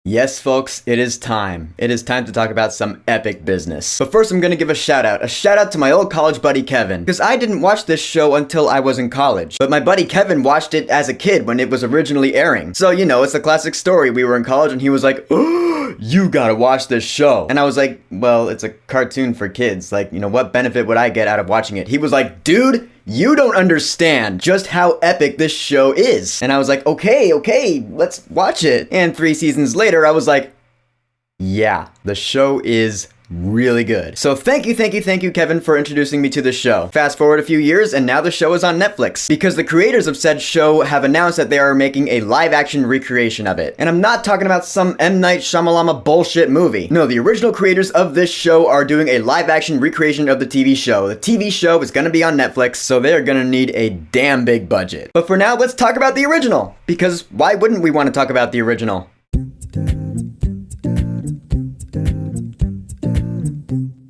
Yes, folks, it is time. It is time to talk about some epic business. But first, I'm gonna give a shout out. A shout out to my old college buddy Kevin. Because I didn't watch this show until I was in college. But my buddy Kevin watched it as a kid when it was originally airing. So, you know, it's a classic story. We were in college and he was like, "Oh, you gotta watch this show." And I was like, well, it's a cartoon for kids. Like, you know, what benefit would I get out of watching it? He was like, "Dude, you don't understand just how epic this show is." And I was like, okay, let's watch it. And 3 seasons later, I was like, yeah, the show is really good. So thank you, Kevin, for introducing me to the show. Fast forward a few years, and now the show is on Netflix, because the creators of said show have announced that they are making a live-action recreation of it. And I'm not talking about some M. Night Shyamalan bullshit movie. No, the original creators of this show are doing a live-action recreation of the TV show. The TV show is gonna be on Netflix, so they're gonna need a damn big budget. But for now, let's talk about the original, because why wouldn't we want to talk about the original?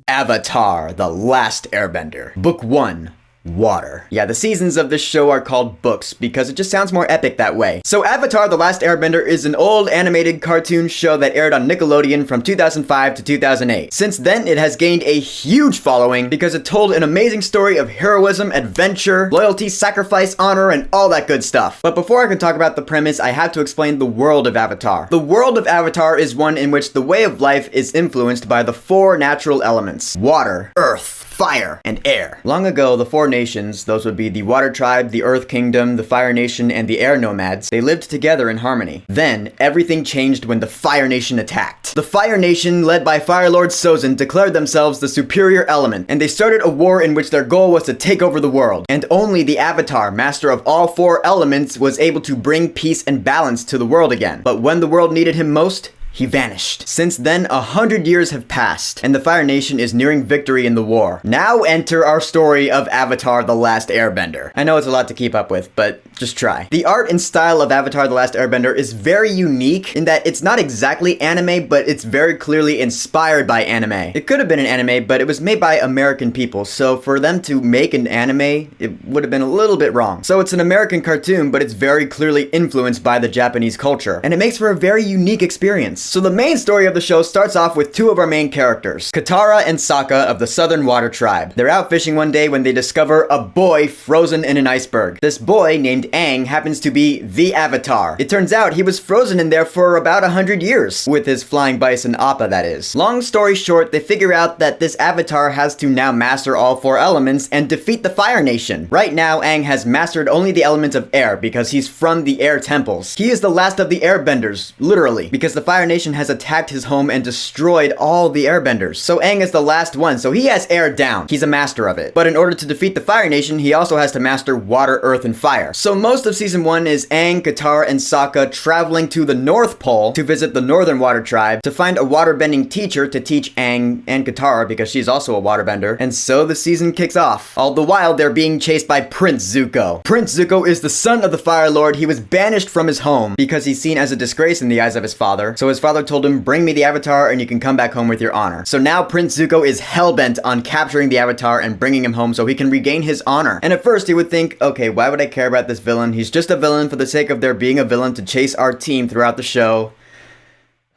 Avatar: The Last Airbender. Book 1. Water. Yeah, the seasons of this show are called books because it just sounds more epic that way. So Avatar: The Last Airbender is an old animated cartoon show that aired on Nickelodeon from 2005 to 2008. Since then, it has gained a huge following because it told an amazing story of heroism, adventure, loyalty, sacrifice, honor, and all that good stuff. But before I can talk about the premise, I have to explain the world of Avatar. The world of Avatar is one in which the way of life is influenced by the 4 natural elements: water, earth, fire, and air. Long ago, the 4 nations, those would be the Water Tribe, the Earth Kingdom, the Fire Nation, and the Air Nomads, they lived together in harmony. Then, everything changed when the Fire Nation attacked. The Fire Nation, led by Fire Lord Sozin, declared themselves the superior element, and they started a war in which their goal was to take over the world. And only the Avatar, master of all 4 elements, was able to bring peace and balance to the world again. But when the world needed him most, he vanished. Since then, 100 years have passed, and the Fire Nation is nearing victory in the war. Now enter our story of Avatar: The Last Airbender. I know it's a lot to keep up with, but just try. The art and style of Avatar: The Last Airbender is very unique in that it's not exactly anime, but it's very clearly inspired by anime. It could have been an anime, but it was made by American people, so for them to make an anime, it would have been a little bit wrong. So it's an American cartoon, but it's very clearly influenced by the Japanese culture, and it makes for a very unique experience. So the main story of the show starts off with 2 of our main characters, Katara and Sokka of the Southern Water Tribe. They're out fishing one day when they discover a boy frozen in an iceberg. This boy, named Aang, happens to be the Avatar. It turns out he was frozen in there for about 100 years, with his flying bison Appa, that is. Long story short, they figure out that this Avatar has to now master all 4 elements and defeat the Fire Nation. Right now, Aang has mastered only the element of air because he's from the air temples. He is the last of the airbenders, literally, because the Fire Nation has attacked his home and destroyed all the airbenders. So Aang is the last one, so he has air down. He's a master of it. But in order to defeat the Fire Nation, he also has to master water, earth, and fire. So most of season 1 is Aang, Katara, and Sokka traveling to the North Pole to visit the Northern Water Tribe to find a waterbending teacher to teach Aang and Katara because she's also a waterbender. And so the season kicks off. All the while, they're being chased by Prince Zuko. Prince Zuko is the son of the Fire Lord. He was banished from his home because he's seen as a disgrace in the eyes of his father. So his father told him, "Bring me the Avatar and you can come back home with your honor." So now Prince Zuko is hellbent on capturing the Avatar and bringing him home so he can regain his honor. And at first he would think, okay, why would I care about this villain? He's just a villain for the sake of there being a villain to chase our team throughout the show.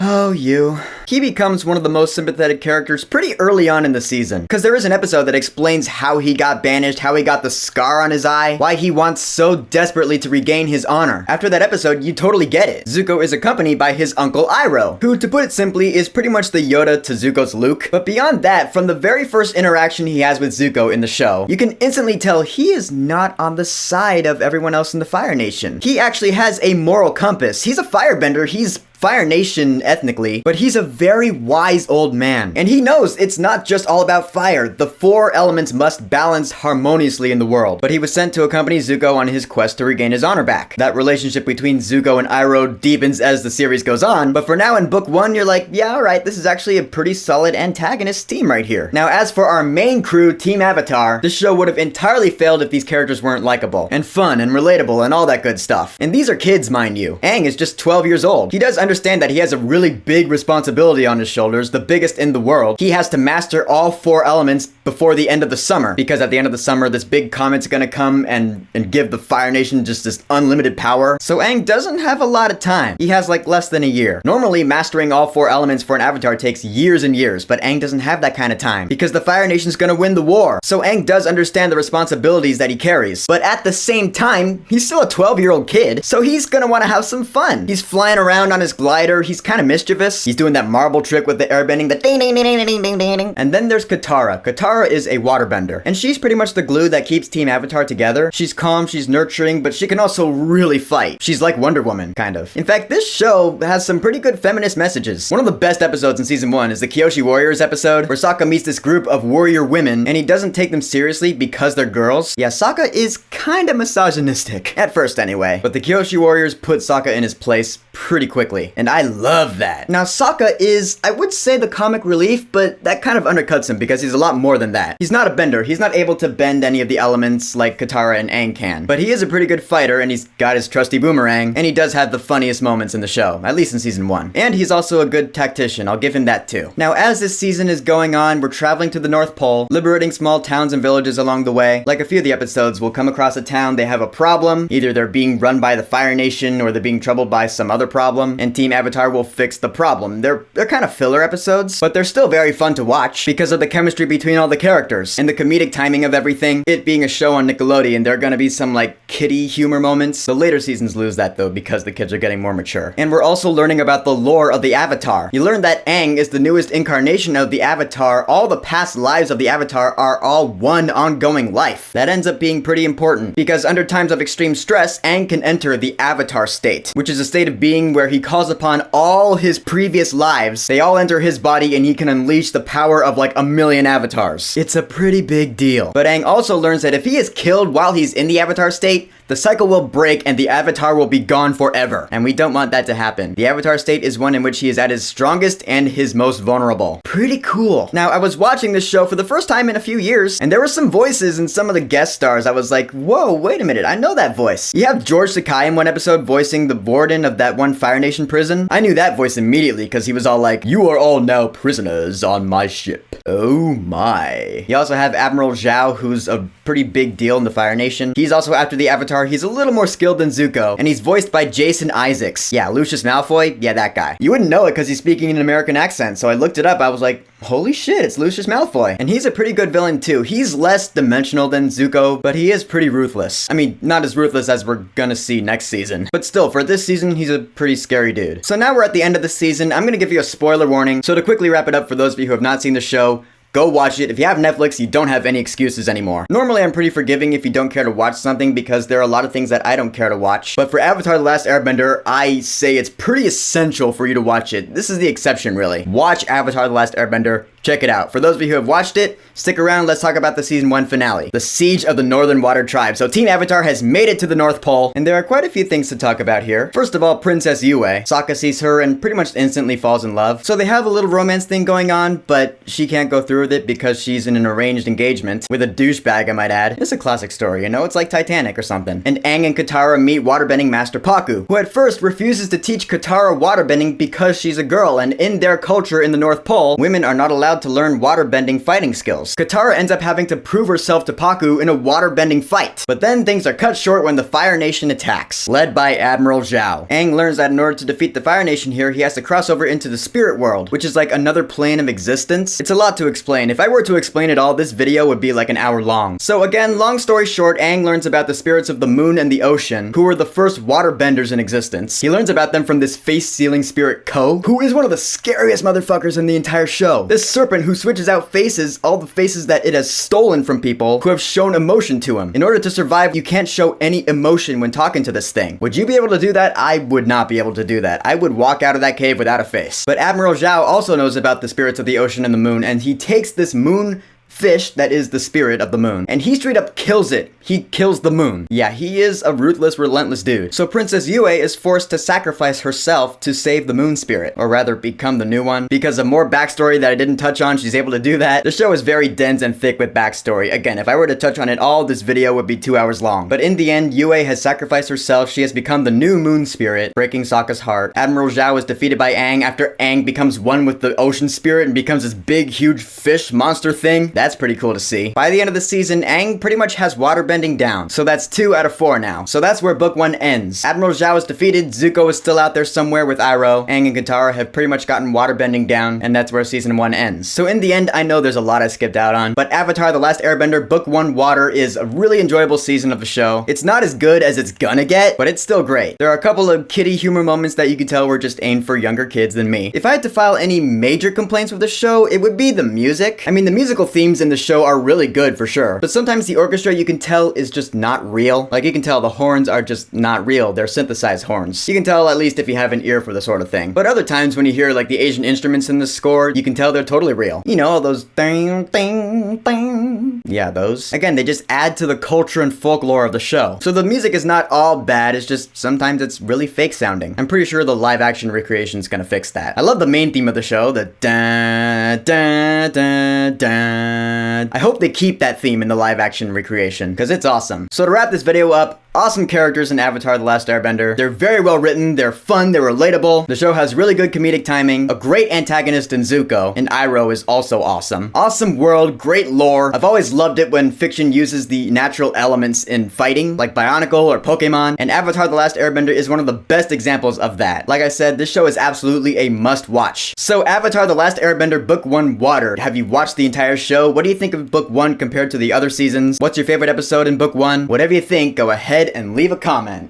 Oh, you. He becomes one of the most sympathetic characters pretty early on in the season, because there is an episode that explains how he got banished, how he got the scar on his eye, why he wants so desperately to regain his honor. After that episode, you totally get it. Zuko is accompanied by his uncle Iroh, who, to put it simply, is pretty much the Yoda to Zuko's Luke. But beyond that, from the very first interaction he has with Zuko in the show, you can instantly tell he is not on the side of everyone else in the Fire Nation. He actually has a moral compass. He's a firebender, he's Fire Nation ethnically, but he's a very wise old man. And he knows it's not just all about fire. The 4 elements must balance harmoniously in the world. But he was sent to accompany Zuko on his quest to regain his honor back. That relationship between Zuko and Iroh deepens as the series goes on, but for now in book 1, you're like, yeah, alright, this is actually a pretty solid antagonist team right here. Now, as for our main crew, Team Avatar, this show would have entirely failed if these characters weren't likable, and fun, and relatable, and all that good stuff. And these are kids, mind you. Aang is just 12 years old. He does understand that he has a really big responsibility on his shoulders, the biggest in the world. He has to master all 4 elements before the end of the summer, because at the end of the summer, this big comet's gonna come and give the Fire Nation just this unlimited power. So Aang doesn't have a lot of time. He has like less than a year. Normally, mastering all 4 elements for an avatar takes years and years, but Aang doesn't have that kind of time because the Fire Nation's gonna win the war. So Aang does understand the responsibilities that he carries, but at the same time, he's still a 12-year-old kid, so he's gonna want to have some fun. He's flying around on his glider. He's kind of mischievous. He's doing that marble trick with the airbending, the ding ding ding ding ding ding ding ding. And then there's Katara. Katara is a waterbender, and she's pretty much the glue that keeps Team Avatar together. She's calm, she's nurturing, but she can also really fight. She's like Wonder Woman, kind of. In fact, this show has some pretty good feminist messages. One of the best episodes in season 1 is the Kyoshi Warriors episode, where Sokka meets this group of warrior women, and he doesn't take them seriously because they're girls. Yeah, Sokka is kind of misogynistic. At first, anyway. But the Kyoshi Warriors put Sokka in his place pretty quickly, and I love that. Now, Sokka is, I would say, the comic relief, but that kind of undercuts him because he's a lot more than that. He's not a bender. He's not able to bend any of the elements like Katara and Aang can. But he is a pretty good fighter, and he's got his trusty boomerang, and he does have the funniest moments in the show, at least in season 1. And he's also a good tactician. I'll give him that too. Now, as this season is going on, we're traveling to the North Pole, liberating small towns and villages along the way. Like a few of the episodes, we'll come across a town, they have a problem. Either they're being run by the Fire Nation, or they're being troubled by some other problem, and Team Avatar will fix the problem. They're kind of filler episodes, but they're still very fun to watch because of the chemistry between all the characters and the comedic timing of everything. It being a show on Nickelodeon, there are gonna be some like kiddie humor moments. The later seasons lose that though because the kids are getting more mature. And we're also learning about the lore of the Avatar. You learn that Aang is the newest incarnation of the Avatar. All the past lives of the Avatar are all one ongoing life. That ends up being pretty important because under times of extreme stress, Aang can enter the Avatar state, which is a state of being where he calls upon all his previous lives. They all enter his body and he can unleash the power of like 1,000,000 avatars. It's a pretty big deal. But Aang also learns that if he is killed while he's in the Avatar state, the cycle will break and the Avatar will be gone forever. And we don't want that to happen. The Avatar state is one in which he is at his strongest and his most vulnerable. Pretty cool. Now, I was watching this show for the first time in a few years, and there were some voices in some of the guest stars. I was like, whoa, wait a minute, I know that voice. You have George Takei in one episode voicing the warden of that one Fire Nation prison. I knew that voice immediately because he was all like, "You are all now prisoners on my ship." Oh my. You also have Admiral Zhao, who's a pretty big deal in the Fire Nation. He's also after the Avatar. He's a little more skilled than Zuko, and he's voiced by Jason Isaacs. Yeah, Lucius Malfoy, yeah, that guy. You wouldn't know it because he's speaking in an American accent, so I looked it up. I was like, holy shit, it's Lucius Malfoy. And he's a pretty good villain too. He's less dimensional than Zuko, but he is pretty ruthless. I mean, not as ruthless as we're gonna see next season. But still, for this season, he's a pretty scary dude. So now we're at the end of the season. I'm gonna give you a spoiler warning. So to quickly wrap it up for those of you who have not seen the show, go watch it. If you have Netflix, you don't have any excuses anymore. Normally, I'm pretty forgiving if you don't care to watch something because there are a lot of things that I don't care to watch. But for Avatar: The Last Airbender, I say it's pretty essential for you to watch it. This is the exception, really. Watch Avatar: The Last Airbender. Check it out. For those of you who have watched it, stick around. Let's talk about the season 1 finale, the Siege of the Northern Water Tribe. So Team Avatar has made it to the North Pole, and there are quite a few things to talk about here. First of all, Princess Yue. Sokka sees her and pretty much instantly falls in love. So they have a little romance thing going on, but she can't go through with it because she's in an arranged engagement with a douchebag, I might add. It's a classic story, you know? It's like Titanic or something. And Aang and Katara meet waterbending master Pakku, who at first refuses to teach Katara waterbending because she's a girl, and in their culture in the North Pole, women are not allowed to learn waterbending fighting skills. Katara ends up having to prove herself to Pakku in a waterbending fight. But then things are cut short when the Fire Nation attacks, led by Admiral Zhao. Aang learns that in order to defeat the Fire Nation here, he has to cross over into the spirit world, which is like another plane of existence. It's a lot to explain. If I were to explain it all, this video would be like an hour long. So again, long story short, Aang learns about the spirits of the moon and the ocean, who were the first waterbenders in existence. He learns about them from this face-sealing spirit Ko, who is one of the scariest motherfuckers in the entire show. This serpent who switches out faces, all the faces that it has stolen from people who have shown emotion to him. In order to survive, you can't show any emotion when talking to this thing. Would you be able to do that? I would not be able to do that. I would walk out of that cave without a face. But Admiral Zhao also knows about the spirits of the ocean and the moon, and he takes this moon fish that is the spirit of the moon, and he straight up kills it. He kills the moon. Yeah, he is a ruthless, relentless dude. So Princess Yue is forced to sacrifice herself to save the moon spirit, or rather become the new one. Because of more backstory that I didn't touch on, she's able to do that. The show is very dense and thick with backstory. Again, if I were to touch on it all, this video would be 2 hours long. But in the end, Yue has sacrificed herself. She has become the new moon spirit, breaking Sokka's heart. Admiral Zhao is defeated by Aang after Aang becomes one with the ocean spirit and becomes this big, huge fish monster thing. that's pretty cool to see. By the end of the season, Aang pretty much has waterbending down, so that's 2 out of 4 now. So that's where book 1 ends. Admiral Zhao is defeated, Zuko is still out there somewhere with Iroh, Aang and Katara have pretty much gotten waterbending down, and that's where season 1 ends. So in the end, I know there's a lot I skipped out on, but Avatar: The Last Airbender book 1 Water is a really enjoyable season of the show. It's not as good as it's gonna get, but it's still great. There are a couple of kiddie humor moments that you can tell were just aimed for younger kids than me. If I had to file any major complaints with the show, it would be the music. I mean, the musical themes in the show are really good for sure, but sometimes the orchestra you can tell is just not real. Like, you can tell the horns are just not real. They're synthesized horns. You can tell at least if you have an ear for the sort of thing. But other times when you hear like the Asian instruments in the score, you can tell they're totally real. You know, all those ding, ding, ding. Yeah, those. Again, they just add to the culture and folklore of the show. So the music is not all bad, it's just sometimes it's really fake sounding. I'm pretty sure the live action recreation is gonna fix that. I love the main theme of the show, the da da da da. I hope they keep that theme in the live action recreation, because it's awesome. So to wrap this video up, awesome characters in Avatar: The Last Airbender. They're very well written, they're fun, they're relatable. The show has really good comedic timing, a great antagonist in Zuko, and Iroh is also awesome. Awesome world, great lore. I've always loved it when fiction uses the natural elements in fighting, like Bionicle or Pokemon, and Avatar: The Last Airbender is one of the best examples of that. Like I said, this show is absolutely a must-watch. So Avatar: The Last Airbender Book 1 Water. Have you watched the entire show? What do you think of Book 1 compared to the other seasons? What's your favorite episode in Book 1? Whatever you think, go ahead and leave a comment.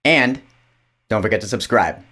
And don't forget to subscribe.